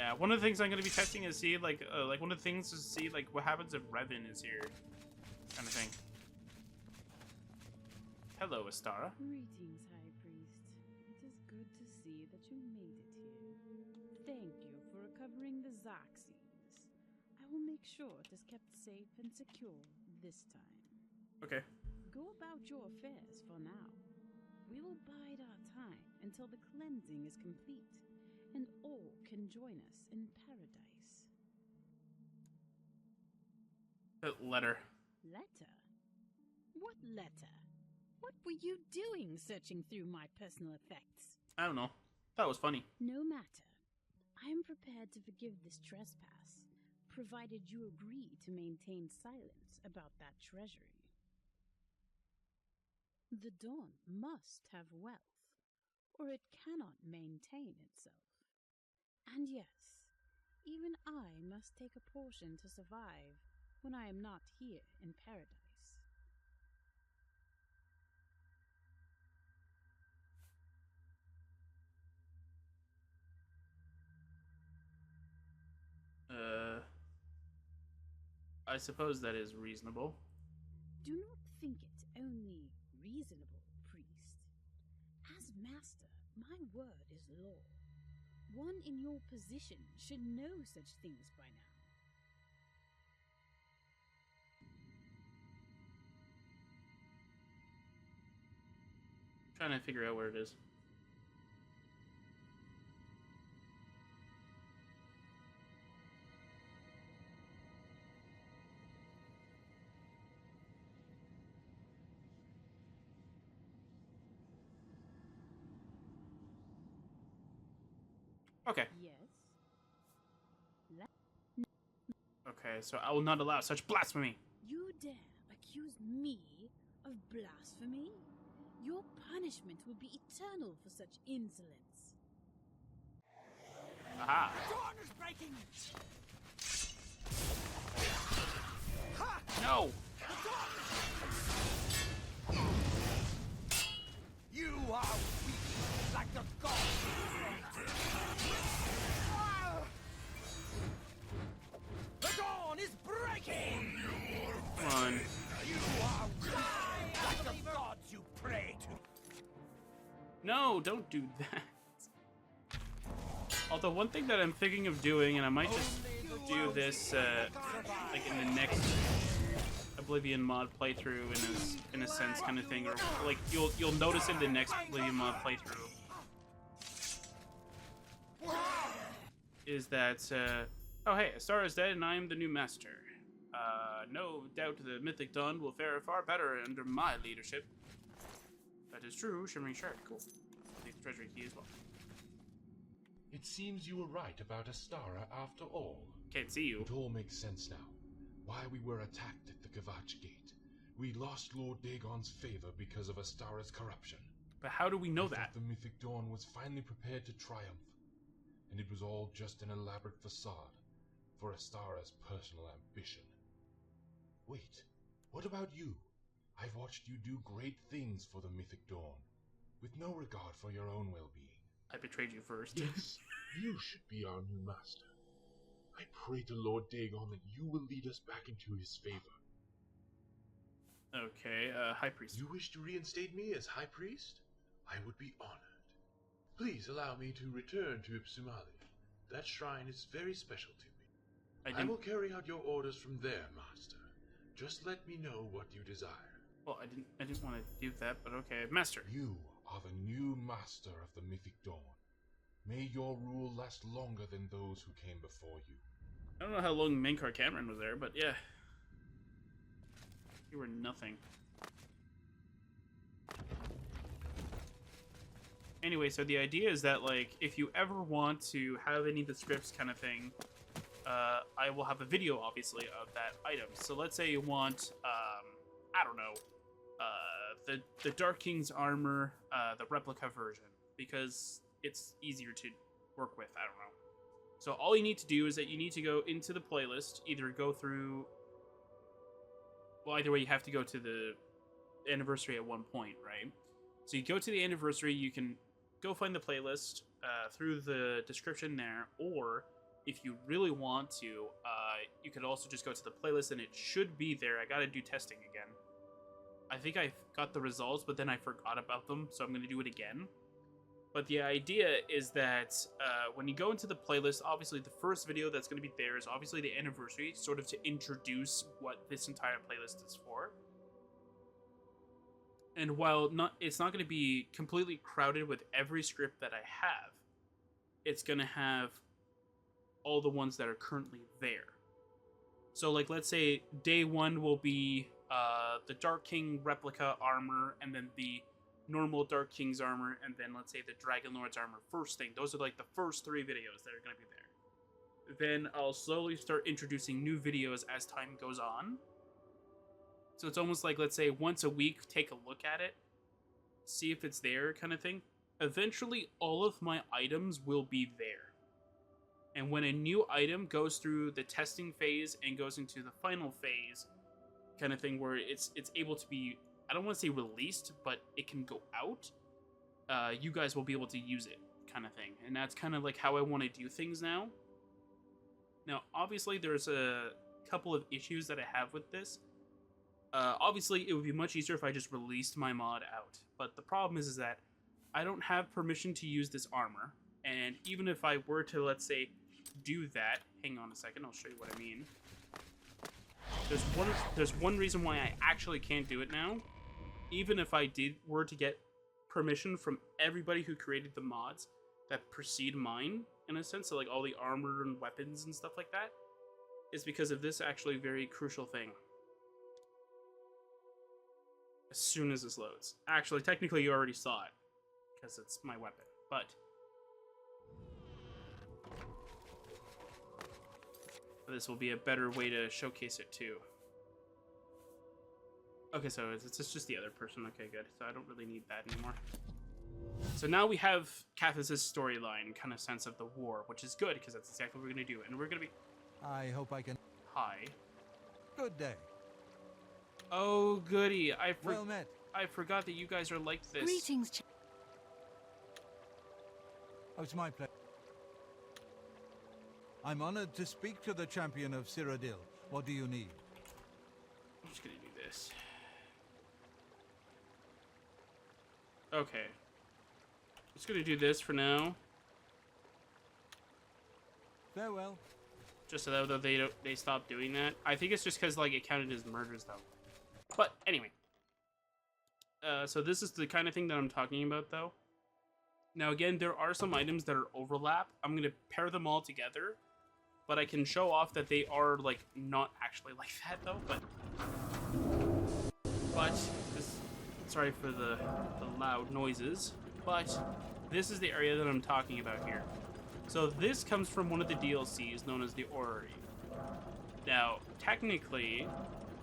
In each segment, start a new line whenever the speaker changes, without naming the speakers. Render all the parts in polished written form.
Yeah, one of the things I'm going to be testing is see, like one of the things is see, like, what happens if Revan is here, kind of thing. Hello, Astara.
Greetings, High Priest. It is good to see that you made it here. Thank you for recovering the Xilestar. I will make sure it is kept safe and secure this time.
Okay.
Go about your affairs for now. We will bide our time until the cleansing is complete, and all can join us in paradise.
That letter.
Letter? What letter? What were you doing searching through my personal effects?
I don't know. That was funny.
No matter. I am prepared to forgive this trespass, provided you agree to maintain silence about that treasury. The Dawn must have wealth, or it cannot maintain itself. And yes, even I must take a portion to survive when I am not here in paradise.
I suppose that is reasonable.
Do not think it only reasonable, priest. As master, my word is law. One in your position should know such things by now.
Trying to figure out where it is. Okay.
Yes.
Okay, so I will not allow such blasphemy.
You dare accuse me of blasphemy? Your punishment will be eternal for such insolence.
Aha.
The dawn is breaking! Ha!
No!
The dawn! You are weak like the gods! The dawn is breaking!
Come on.
You are weak like the gods you pray to!
No, don't do that. Although one thing that I'm thinking of doing, and I might just do this like in the next Oblivion mod playthrough in a sense kind of thing, or like you'll notice in the next Oblivion mod playthrough is that oh hey, Astara is dead and I am the new master. No doubt the Mythic Dawn will fare far better under my leadership. That is true, Shimmering Shard. Cool. I'll take the treasury key as well.
It seems you were right about Astara after all.
Can't see you.
It all makes sense now. Why we were attacked at the Kavach Gate. We lost Lord Dagon's favor because of Astara's corruption.
But how do we know
I
that?
thought the Mythic Dawn was finally prepared to triumph, and it was all just an elaborate facade for Astara's personal ambition. Wait, what about you? I've watched you do great things for the Mythic Dawn, with no regard for your own well-being.
I betrayed you first.
Yes, you should be our new master. I pray to Lord Dagon that you will lead us back into his favor.
Okay, High Priest.
You wish to reinstate me as High Priest? I would be honored. Please allow me to return to Ipsumali. That shrine is very special to me. I will carry out your orders from there, Master. Just let me know what you desire.
Well, I didn't want to do that, but okay, Master.
You are the new master of the Mythic Dawn. May your rule last longer than those who came before you.
I don't know how long Mankar Cameron was there, but yeah. You were nothing. Anyway, so the idea is that, like, if you ever want to have any of the scripts kind of thing, I will have a video, obviously, of that item. So let's say you want, I don't know, the Dark King's armor, the replica version, because it's easier to work with, I don't know. So all you need to do is that you need to go into the playlist, either go through, well, either way you have to go to the anniversary at one point, right? So you go to the anniversary, you can go find the playlist through the description there, or if you really want to, you could also just go to the playlist and it should be there. I gotta do testing again. I think I got the results, but then I forgot about them, so I'm gonna do it again. But the idea is that when you go into the playlist, obviously the first video that's gonna be there is obviously the anniversary, sort of to introduce what this entire playlist is for. And while it's not going to be completely crowded with every script that I have, it's going to have all the ones that are currently there. So, like, let's say day 1 will be the Dark King replica armor, and then the normal Dark King's armor, and then let's say the Dragon Lord's armor first thing. Those are like the first 3 videos that are going to be there. Then I'll slowly start introducing new videos as time goes on. So it's almost like, let's say, once a week, take a look at it, see if it's there, kind of thing. Eventually, all of my items will be there. And when a new item goes through the testing phase and goes into the final phase, kind of thing, where it's able to be, I don't want to say released, but it can go out, you guys will be able to use it, kind of thing. And that's kind of like how I want to do things now. Now, obviously, there's a couple of issues that I have with this. Obviously, it would be much easier if I just released my mod out. But the problem is that I don't have permission to use this armor. And even if I were to, let's say, do that... Hang on a second, I'll show you what I mean. There's one reason why I actually can't do it now. Even if I were to get permission from everybody who created the mods that precede mine, in a sense, so like all the armor and weapons and stuff like that, is because of this actually very crucial thing. As soon as this loads. Actually, technically you already saw it, because it's my weapon, but... this will be a better way to showcase it too. Okay, so it's just the other person. Okay, good. So I don't really need that anymore. So now we have Cathis' storyline, kind of sense of the war, which is good, because that's exactly what we're going to do. And we're going to be...
I hope I can...
Hi.
Good day.
Oh, goody.
Well met.
I forgot that you guys are like this.
Greetings,
Oh, it's my pleasure. I'm honored to speak to the champion of Cyrodiil. What do you need?
I'm just going to do this. Okay. Just going to do this for now.
Farewell.
Just so that they stop doing that. I think it's just because like it counted as murders though. But anyway. So this is the kind of thing that I'm talking about though. Now again, there are some items that are overlap. I'm gonna pair them all together, but I can show off that they are like not actually like that though. But this, sorry for the loud noises. But this is the area that I'm talking about here. So this comes from one of the DLCs known as the Orrery. Now, technically,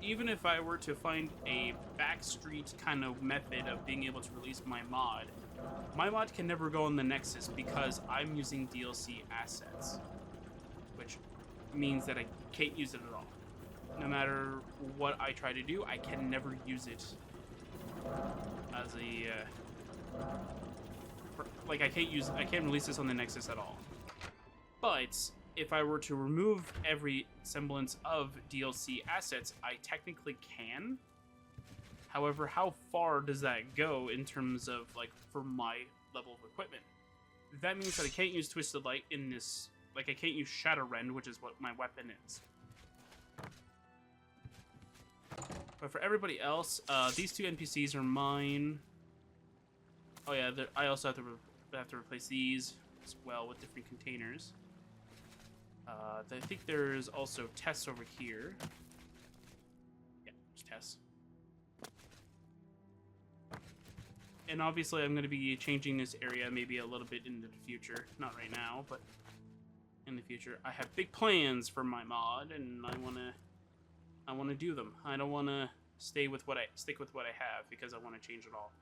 even if I were to find a backstreet kind of method of being able to release my mod can never go on the Nexus because I'm using DLC assets, which means that I can't use it at all. No matter what I try to do, I can never use it as a like I can't release this on the Nexus at all. But if I were to remove every semblance of DLC assets, I technically can. However, how far does that go in terms of, like, for my level of equipment? That means that I can't use Twisted Light in this... Like, I can't use Shadowrend, which is what my weapon is. But for everybody else, these two NPCs are mine. Oh yeah, I also have to replace these as well with different containers. I think there's also Tess over here. Yeah, there's Tess. And obviously I'm going to be changing this area maybe a little bit in the future. Not right now, but in the future. I have big plans for my mod, and I want to do them. I don't want to stick with what I have because I want to change it all.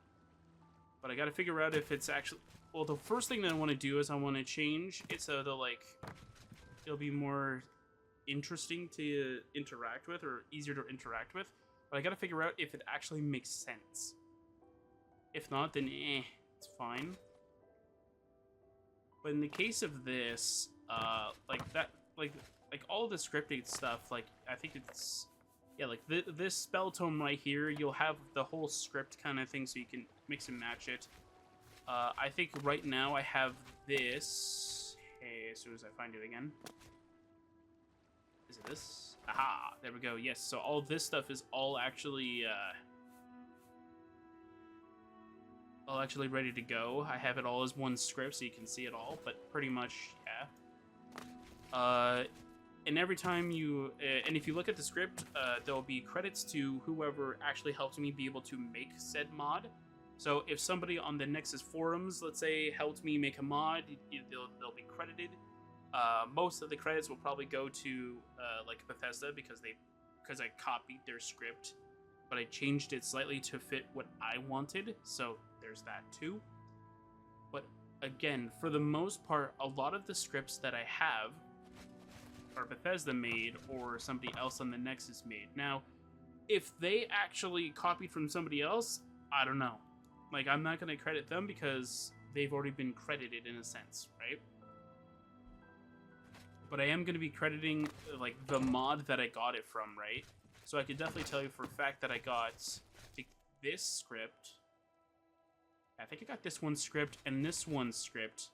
But I got to figure out if it's actually... Well, the first thing that I want to do is I want to change it so that, like, it'll be more interesting to interact with, or easier to interact with. But I gotta figure out if it actually makes sense. If not, then it's fine. But in the case of this, like that, like all the scripting stuff. Like I think it's, yeah, like this spell tome right here. You'll have the whole script kind of thing, so you can mix and match it. I think right now I have this. Hey, as soon as I find it again. Is it this? Aha, there we go. Yes, so all this stuff is all actually ready to go. I have it all as one script so you can see it all, but pretty much, yeah. And every time you, and if you look at the script, there'll be credits to whoever actually helped me be able to make said mod. So if somebody on the Nexus forums, let's say, helped me make a mod, they'll be credited. Most of the credits will probably go to like Bethesda because I copied their script, but I changed it slightly to fit what I wanted. So there's that too. But again, for the most part, a lot of the scripts that I have are Bethesda made or somebody else on the Nexus made. Now, if they actually copied from somebody else, I don't know. Like, I'm not going to credit them because they've already been credited in a sense, right? But I am going to be crediting, like, the mod that I got it from, right? So I can definitely tell you for a fact that I got this script. I think I got this one script and this one script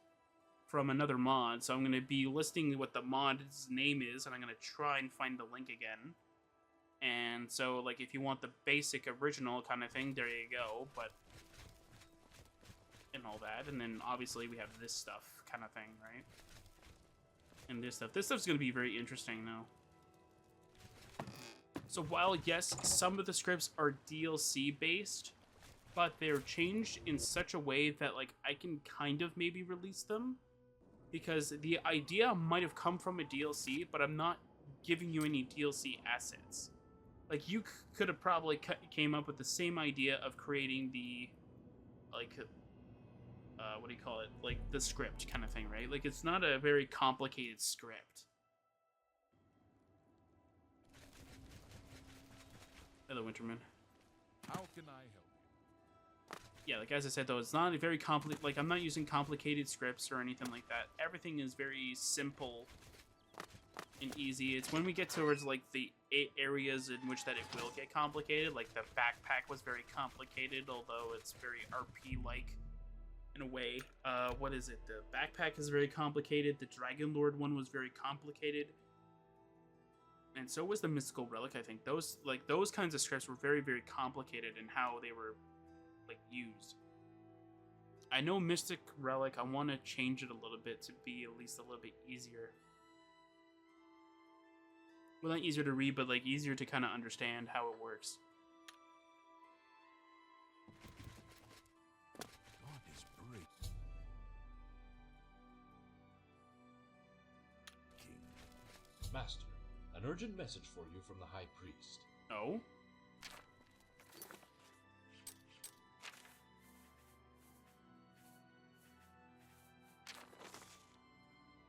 from another mod. So I'm going to be listing what the mod's name is, and I'm going to try and find the link again. And so, like, if you want the basic original kind of thing, there you go. But, and all that. And then, obviously, we have this stuff kind of thing, right? And this stuff. This stuff's going to be very interesting, though. So while, yes, some of the scripts are DLC-based, but they're changed in such a way that, like, I can kind of maybe release them. Because the idea might have come from a DLC, but I'm not giving you any DLC assets. Like, you could have probably came up with the same idea of creating the, like, what do you call it? Like, the script kind of thing, right? Like, it's not a very complicated script. Hello, Winterman.
How can I help?
Yeah, like, as I said, though, it's not a very complicated, like, I'm not using complicated scripts or anything like that. Everything is very simple and easy. It's when we get towards, like, the areas in which that it will get complicated. Like, the backpack was very complicated, although it's very RP-like in a way. What is it? The backpack is very complicated. The Dragon Lord one was very complicated. And so was the Mystical Relic, I think. Those kinds of scripts were very, very complicated in how they were, like, used. I know Mystic Relic, I want to change it a little bit to be at least a little bit easier. Well, not easier to read, but, like, easier to kind of understand how it works.
God is great. King.
Master, an urgent message for you from the High Priest.
Oh?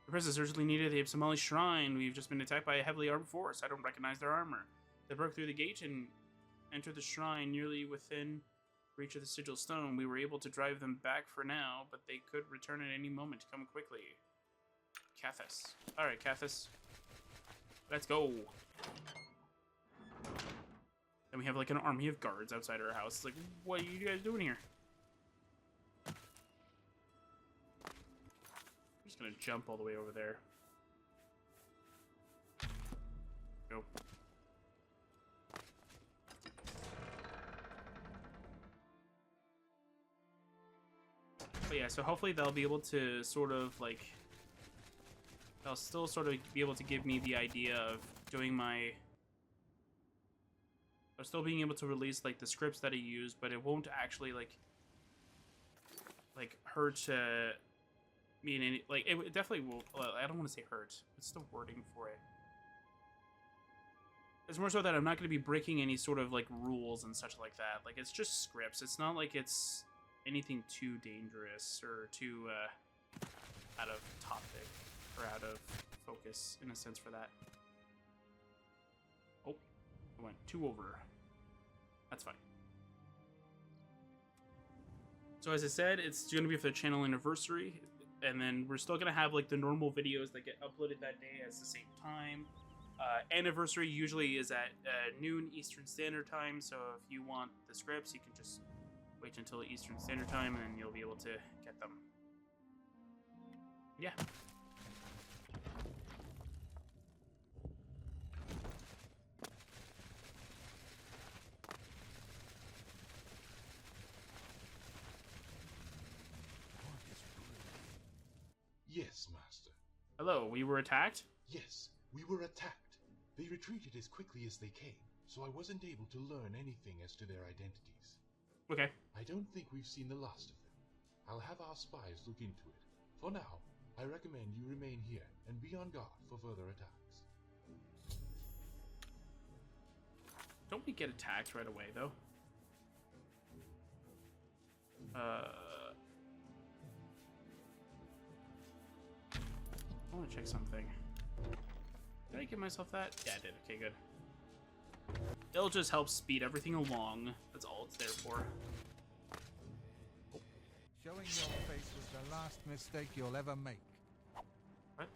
The princess urgently needed the Somali shrine. We've just been attacked by a heavily armed force. I don't recognize their armor. They broke through the gate and entered the shrine nearly within reach of the sigil stone. We were able to drive them back for now, but they could return at any moment. Come quickly. Cathis. Alright, Cathis. Let's go. And we have like an army of guards outside our house. It's like, what are you guys doing here? I'm just gonna jump all the way over there. Go. But yeah, so hopefully they'll be able to sort of like, they'll still sort of be able to give me the idea of doing my, of still being able to release like the scripts that I use, but it won't actually like hurt me in any, like, it definitely will, I don't want to say hurt, it's the wording for it. It's more so that I'm not going to be breaking any sort of like rules and such like that. Like, it's just scripts. It's not like it's anything too dangerous or too out of topic or out of focus in a sense for that. Oh, I went 2 over. That's fine. So as I said, it's going to be for the channel anniversary. and then we're still gonna have like the normal videos that get uploaded that day at the same time. Anniversary usually is at noon Eastern Standard Time, so if you want the scripts, you can just wait until Eastern Standard Time, and you'll be able to get them. Yeah.
Yes, Master.
Hello, we were attacked?
Yes, we were attacked. They retreated as quickly as they came, so I wasn't able to learn anything as to their identities.
Okay.
I don't think we've seen the last of them. I'll have our spies look into it. For now, I recommend you remain here and be on guard for further attacks.
Don't we get attacked right away, though? I want to check something. Did I give myself that? Yeah, I did. Okay, good. It'll just help speed everything along. That's all it's there for.
Showing your face was the last mistake you'll ever make.
What?